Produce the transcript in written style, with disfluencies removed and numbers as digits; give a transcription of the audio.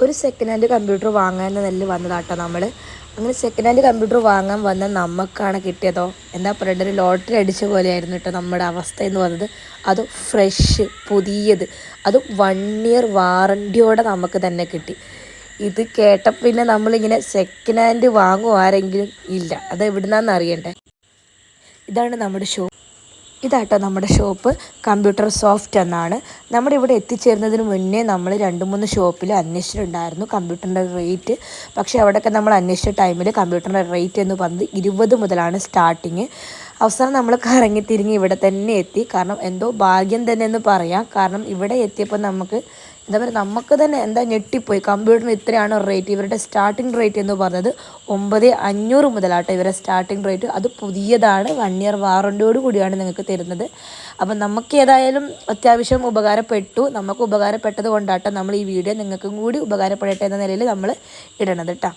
ഒരു second hand computer വാങ്ങാൻ നെല്ല് വന്നതാട്ടോ നമ്മൾ. അങ്ങനെ സെക്കൻഡ് ഹാൻഡ് കമ്പ്യൂട്ടർ വാങ്ങാൻ വന്ന നമുക്കാണ് കിട്ടിയതോ എന്താ പറയേണ്ടത്, ഒരു ലോട്ടറി അടിച്ച പോലെയായിരുന്നു കേട്ടോ നമ്മുടെ അവസ്ഥ എന്ന് പറഞ്ഞത്. അത് ഫ്രഷ് പുതിയത്, അത് 1 ഇയർ വാറൻറ്റിയോടെ നമുക്ക് തന്നെ കിട്ടി. ഇത് കേട്ടപ്പോൾ പിന്നെ നമ്മളിങ്ങനെ സെക്കൻഡ് ഹാൻഡ് വാങ്ങും ആരെങ്കിലും ഇല്ല, അത് എവിടുന്നാന്ന് അറിയണ്ടേ. ഇതാണ് നമ്മുടെ ഷോപ്പ്. ഇതാട്ടോ നമ്മുടെ ഷോപ്പ്, കമ്പ്യൂട്ടർ സോഫ്റ്റ് എന്നാണ്. നമ്മുടെ ഇവിടെ എത്തിച്ചേരുന്നതിന് മുന്നേ നമ്മൾ 2-3 ഷോപ്പിൽ അന്വേഷിച്ചിട്ടുണ്ടായിരുന്നു കമ്പ്യൂട്ടറിൻ്റെ റേറ്റ്. പക്ഷേ അവിടെയൊക്കെ നമ്മൾ അന്വേഷിച്ച ടൈമിൽ കമ്പ്യൂട്ടറിൻ്റെ റേറ്റ് എന്ന് പറഞ്ഞത് 20 മുതലാണ് സ്റ്റാർട്ടിങ്. അവസാനം നമ്മൾ കറങ്ങി തിരിഞ്ഞ് ഇവിടെ തന്നെ എത്തി. കാരണം എന്തോ ഭാഗ്യം തന്നെ എന്ന് പറയാം. കാരണം ഇവിടെ എത്തിയപ്പോൾ നമുക്ക് എന്താ പറയുക, നമുക്ക് തന്നെ എന്താ ഞെട്ടിപ്പോയി. കമ്പ്യൂട്ടറിന് ഇത്രയാണോ റേറ്റ്? ഇവരുടെ സ്റ്റാർട്ടിംഗ് റേറ്റ് എന്ന് പറഞ്ഞത് 9,500 മുതലാട്ടോ ഇവരുടെ സ്റ്റാർട്ടിംഗ് റേറ്റ്. അത് പുതിയതാണ്, 1 ഇയർ വാറൻറ്റിയോട് കൂടിയാണ് നിങ്ങൾക്ക് തരുന്നത്. അപ്പം നമുക്ക് ഏതായാലും അത്യാവശ്യം ഉപകാരപ്പെട്ടു. നമുക്ക് ഉപകാരപ്പെട്ടത് കൊണ്ടാട്ടോ നമ്മൾ ഈ വീഡിയോ നിങ്ങൾക്കും കൂടി ഉപകാരപ്പെടട്ടെ എന്ന നിലയിൽ നമ്മൾ ഇടണത് കേട്ടോ.